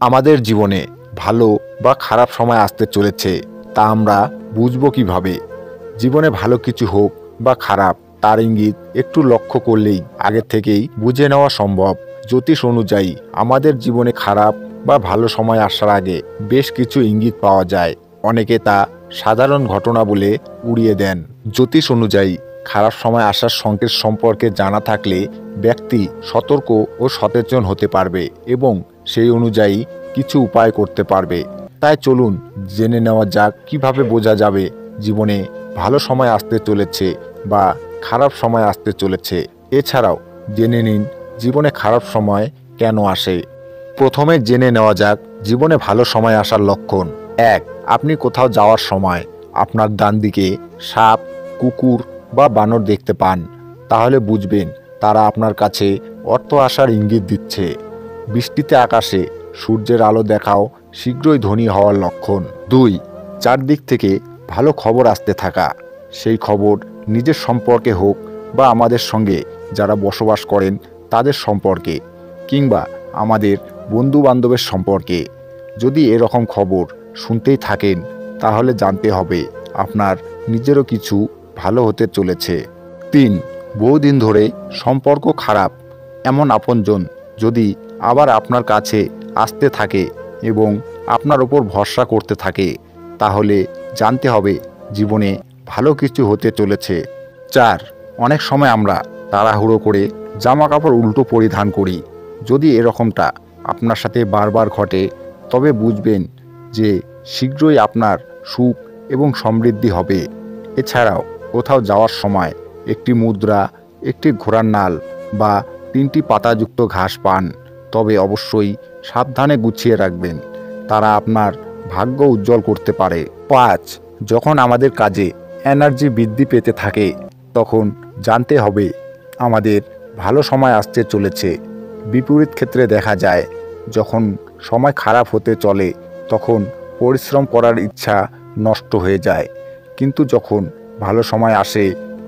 আমাদের জীবনে ভালো বা খারাপ সময় আসতে চলেছে তা আমরা বুঝব কিভাবে? জীবনে ভালো কিছু হোক বা খারাপ তার ইঙ্গিত একটু লক্ষ্য করলেই আগে থেকেই বুঝে নেওয়া সম্ভব। জ্যোতিষ অনুযায়ী আমাদের জীবনে খারাপ বা ভালো সময় আসার আগে বেশ কিছু ইঙ্গিত পাওয়া যায়। অনেকে তা সাধারণ ঘটনা বলে উড়িয়ে দেন। জ্যোতিষ অনুযায়ী খারাপ সময় আসার সংকেত সম্পর্কে জানা থাকলে ব্যক্তি সতর্ক ও সচেতন হতে পারবে এবং সেই অনুযায়ী কিছু উপায় করতে পারবে। তাই চলুন জেনে নেওয়া যাক কিভাবে বোঝা যাবে জীবনে ভালো সময় আসতে চলেছে বা খারাপ সময় আসতে চলেছে। এছাড়াও জেনে নিন জীবনে খারাপ সময় কেন আসে। প্রথমে জেনে নেওয়া যাক জীবনে ভালো সময় আসার লক্ষণ। 1. আপনি কোথাও যাওয়ার সময় আপনার ডান দিকে সাপ, কুকুর বা বানর দেখতে পান, তাহলে বুঝবেন তারা আপনার কাছে অর্থ আসার ইঙ্গিত দিচ্ছে। বৃষ্টিতে আকাশে সূর্যের আলো দেখাও শীঘ্রই ধনী হওয়ার লক্ষণ। 2. চারদিক থেকে ভালো খবর আসতে থাকা। সেই খবর নিজের সম্পর্কে হোক বা আমাদের সঙ্গে যারা বসবাস করেন তাদের সম্পর্কে, কিংবা আমাদের বন্ধু বান্ধবের সম্পর্কে। যদি এরকম খবর শুনতেই থাকেন তাহলে জানতে হবে আপনার নিজেরও কিছু ভালো হতে চলেছে। 3. বহুদিন ধরে সম্পর্ক খারাপ। এমন আপনজন যদি আবার আপনার কাছে আসতে থাকে এবং আপনার ওপর ভরসা করতে থাকে তাহলে জানতে হবে জীবনে ভালো কিছু হতে চলেছে। 4. অনেক সময় আমরা তাড়াহুড়ো করে জামা কাপড় উল্টো পরিধান করি। যদি এরকমটা আপনার সাথে বারবার ঘটে তবে বুঝবেন যে শীঘ্রই আপনার সুখ এবং সমৃদ্ধি হবে। এছাড়াও কোথাও যাওয়ার সময় একটি মুদ্রা, একটি ঘোড়ার নাল বা 3টি পাতাযুক্ত ঘাস পান তবে অবশ্যই সাবধানে গুছিয়ে রাখবেন, তারা আপনার ভাগ্য উজ্জ্বল করতে পারে। 5. যখন আমাদের কাজে এনার্জি বৃদ্ধি পেতে থাকে তখন জানতে হবে আমাদের ভালো সময় আসতে চলেছে। বিপরীত ক্ষেত্রে দেখা যায় যখন সময় খারাপ হতে চলে তখন পরিশ্রম করার ইচ্ছা নষ্ট হয়ে যায়, কিন্তু যখন ভালো সময় আসে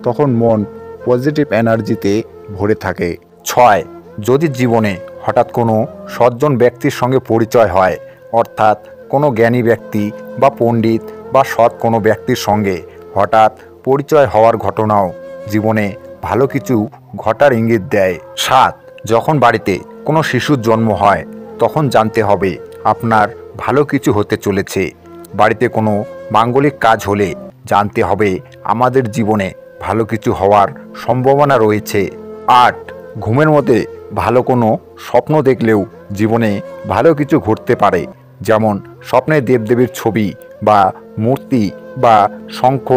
তখন মন পজিটিভ এনার্জিতে ভরে থাকে। 6. যদি জীবনে হঠাৎ কোনো সজ্জন ব্যক্তির সঙ্গে পরিচয় হয়, অর্থাৎ কোনো জ্ঞানী ব্যক্তি বা পণ্ডিত বা সৎ কোনো ব্যক্তির সঙ্গে হঠাৎ পরিচয় হওয়ার ঘটনাও জীবনে ভালো কিছু ঘটার ইঙ্গিত দেয়। 7. যখন বাড়িতে কোনো শিশুর জন্ম হয় তখন জানতে হবে আপনার ভালো কিছু হতে চলেছে। বাড়িতে কোনো মাঙ্গলিক কাজ হলে জানতে হবে আমাদের জীবনে ভালো কিছু হওয়ার সম্ভাবনা রয়েছে। 8. ঘুমের মধ্যে ভালো কোনো স্বপ্ন দেখলেও জীবনে ভালো কিছু ঘটতে পারে, যেমন স্বপ্নে দেবদেবীর ছবি বা মূর্তি বা শঙ্খ,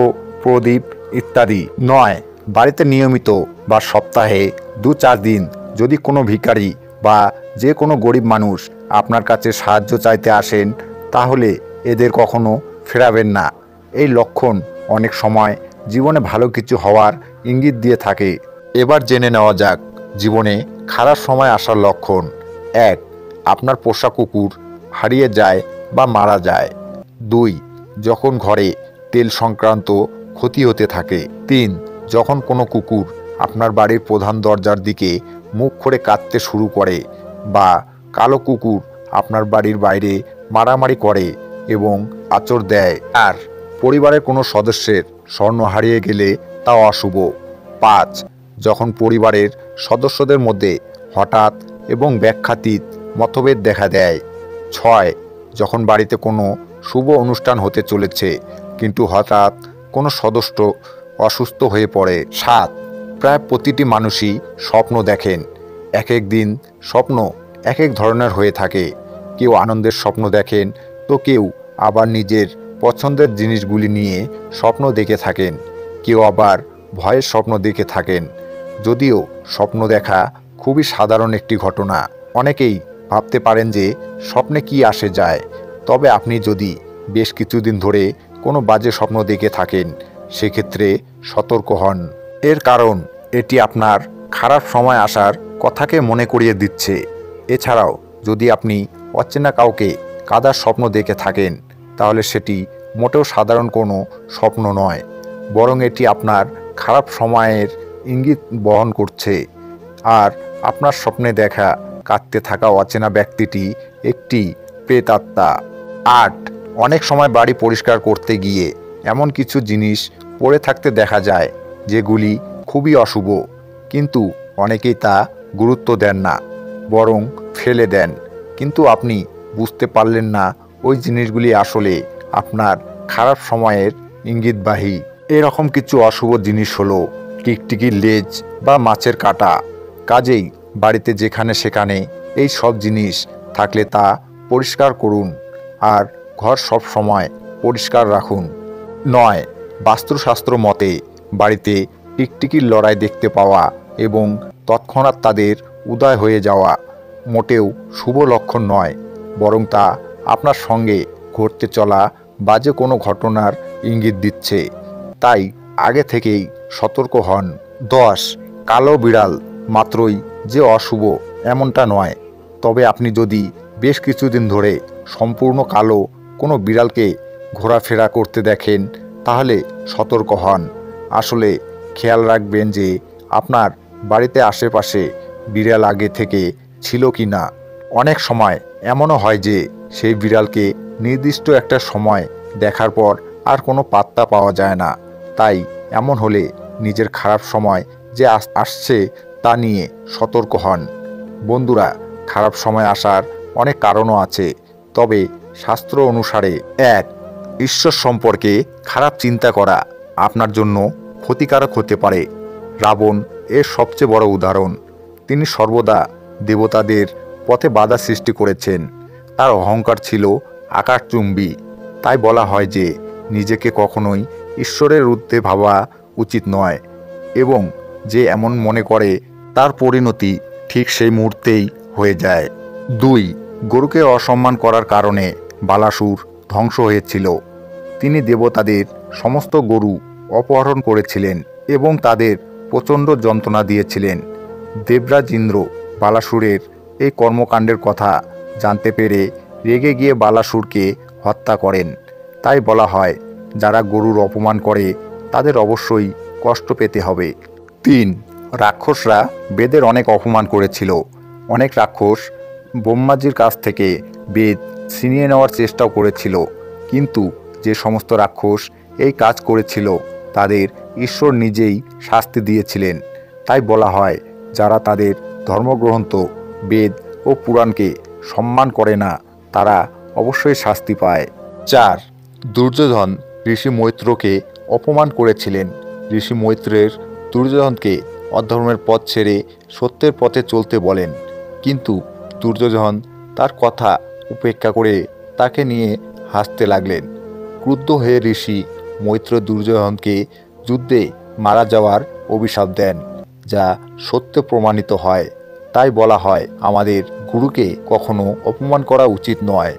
প্রদীপ ইত্যাদি। 9. বাড়িতে নিয়মিত বা সপ্তাহে 2-4 দিন যদি কোনো ভিখারি বা যে কোনো গরিব মানুষ আপনার কাছে সাহায্য চাইতে আসেন তাহলে এদের কখনো ফেরাবেন না। এই লক্ষণ অনেক সময় জীবনে ভালো কিছু হওয়ার ইঙ্গিত দিয়ে থাকে। এবার জেনে নেওয়া যাক জীবনে খারাপ সময় আসার লক্ষণ। 1. আপনার পোষা কুকুর হারিয়ে যায় বা মারা যায়। 2. যখন ঘরে তেল সংক্রান্ত ক্ষতি হতে থাকে। 3. যখন কোনো কুকুর আপনার বাড়ির প্রধান দরজার দিকে মুখ করে কাঁদতে শুরু করে বা কালো কুকুর আপনার বাড়ির বাইরে মারামারি করে এবং আঁচড় দেয়। আর পরিবারের কোনো সদস্যের স্বর্ণ হারিয়ে গেলে তাও অশুভ। 5. যখন পরিবারের সদস্যদের মধ্যে হঠাৎ এবং ব্যাখ্যাতীত মতভেদ দেখা দেয়। 6. যখন বাড়িতে কোনো শুভ অনুষ্ঠান হতে চলেছে কিন্তু হঠাৎ কোনো সদস্য অসুস্থ হয়ে পড়ে। 7. প্রায় প্রতিটি মানুষই স্বপ্ন দেখেন। এক এক দিন স্বপ্ন এক এক ধরনের হয়ে থাকে। কেউ আনন্দের স্বপ্ন দেখেন তো কেউ আবার নিজের পছন্দের জিনিসগুলি নিয়ে স্বপ্ন দেখে থাকেন, কেউ আবার ভয়ের স্বপ্ন দেখে থাকেন। যদিও স্বপ্ন দেখা খুবই সাধারণ একটি ঘটনা, অনেকেই ভাবতে পারেন যে স্বপ্নে কি আসে যায়, তবে আপনি যদি বেশ কিছুদিন ধরে কোনো বাজে স্বপ্ন দেখে থাকেন সেক্ষেত্রে সতর্ক হন। এর কারণ এটি আপনার খারাপ সময় আসার কথাকে মনে করিয়ে দিচ্ছে। এছাড়াও যদি আপনি অচেনা কাউকে কাঁদার স্বপ্ন দেখে থাকেন তাহলে সেটি মোটেও সাধারণ কোনো স্বপ্ন নয়, বরং এটি আপনার খারাপ সময়ের ইঙ্গিত বহন করছে। আর আপনার স্বপ্নে দেখা কাঁদতে থাকা অচেনা ব্যক্তিটি একটি প্রেতাত্মা। 8. অনেক সময় বাড়ি পরিষ্কার করতে গিয়ে এমন কিছু জিনিস পড়ে থাকতে দেখা যায় যেগুলি খুবই অশুভ, কিন্তু অনেকেই তা গুরুত্ব দেন না, বরং ফেলে দেন। কিন্তু আপনি বুঝতে পারলেন না ওই জিনিসগুলি আসলে আপনার খারাপ সময়ের ইঙ্গিতবাহী। এরকম কিছু অশুভ জিনিস হলো টিকটিকির লেজ বা মাছের কাঁটা। কাজেই বাড়িতে যেখানে সেখানে এই সব জিনিস থাকলে তা পরিষ্কার করুন আর ঘর সব সময় পরিষ্কার রাখুন। 9. বাস্তুশাস্ত্র মতে বাড়িতে টিকটিকির লড়াই দেখতে পাওয়া এবং তৎক্ষণাৎ তাদের উদয় হয়ে যাওয়া মোটেও শুভ লক্ষণ নয়, বরং তা আপনার সঙ্গে ঘটতে চলা বাজে কোনো ঘটনার ইঙ্গিত দিচ্ছে। তাই আগে থেকেই সতর্ক হন। 10. কালো বিড়াল মাত্রই যে অশুভ এমনটা নয়, তবে আপনি যদি বেশ কিছুদিন ধরে সম্পূর্ণ কালো কোনো বিড়ালকে ঘোরাফেরা করতে দেখেন তাহলে সতর্ক হন। আসলে খেয়াল রাখবেন যে আপনার বাড়িতে আশেপাশে বিড়াল আগে থেকে ছিল কি না। অনেক সময় এমনও হয় যে সেই বিড়ালকে নির্দিষ্ট একটা সময় দেখার পর আর কোনো পাত্তা পাওয়া যায় না। তাই এমন হলে নিজের খারাপ সময় যে আসছে তা নিয়ে সতর্ক হন। বন্ধুরা, খারাপ সময় আসার অনেক কারণও আছে, তবে শাস্ত্র অনুসারে 1. ঈশ্বর সম্পর্কে খারাপ চিন্তা করা আপনার জন্য ক্ষতিকারক হতে পারে। রাবণ এর সবচেয়ে বড় উদাহরণ। তিনি সর্বদা দেবতাদের পথে বাধা সৃষ্টি করেছেন। তার অহংকার ছিল আকাশচুম্বী। তাই বলা হয় যে নিজেকে কখনোই ঈশ্বরের ঊর্ধ্বে ভাবা উচিত নয়, এবং যে এমন মনে করে তার পরিণতি ঠিক সেই মুহূর্তেই হয়ে যায়। 2. গরুকে অসম্মান করার কারণে বালাসুর ধ্বংস হয়েছিল। তিনি দেবতাদের সমস্ত গরু অপহরণ করেছিলেন এবং তাদের প্রচণ্ড যন্ত্রণা দিয়েছিলেন। দেবরাজ ইন্দ্র বালাসুরের এই কর্মকাণ্ডের কথা জানতে পেরে রেগে গিয়ে বালাসুরকে হত্যা করেন। তাই বলা হয় যারা গরুর অপমান করে তাদের অবশ্যই কষ্ট পেতে হবে। 3. রাক্ষসরা বেদের অনেক অপমান করেছিল। অনেক রাক্ষস ব্রহ্মাজির কাছ থেকে বেদ ছিনিয়ে নেওয়ার চেষ্টাও করেছিল, কিন্তু যে সমস্ত রাক্ষস এই কাজ করেছিল তাদের ঈশ্বর নিজেই শাস্তি দিয়েছিলেন। তাই বলা হয় যারা তাদের ধর্মগ্রন্থ বেদ ও পুরাণকে সম্মান করে না তারা অবশ্যই শাস্তি পায়। 4. দুর্যোধন ঋষি মৈত্রকে অপমান করেছিলেন। ঋষি মৈত্রের দুর্যোধনকে অধর্মের পথ ছেড়ে সত্যের পথে চলতে বলেন, কিন্তু দুর্যোধন তার কথা উপেক্ষা করে তাকে নিয়ে হাসতে লাগলেন। ক্রুদ্ধ হয়ে ঋষি মৈত্র দুর্যোধনকে যুদ্ধে মারা যাওয়ার অভিশাপ দেন, যা সত্য প্রমাণিত হয়। তাই বলা হয় আমাদের গুরুকে কখনো অপমান করা উচিত নয়।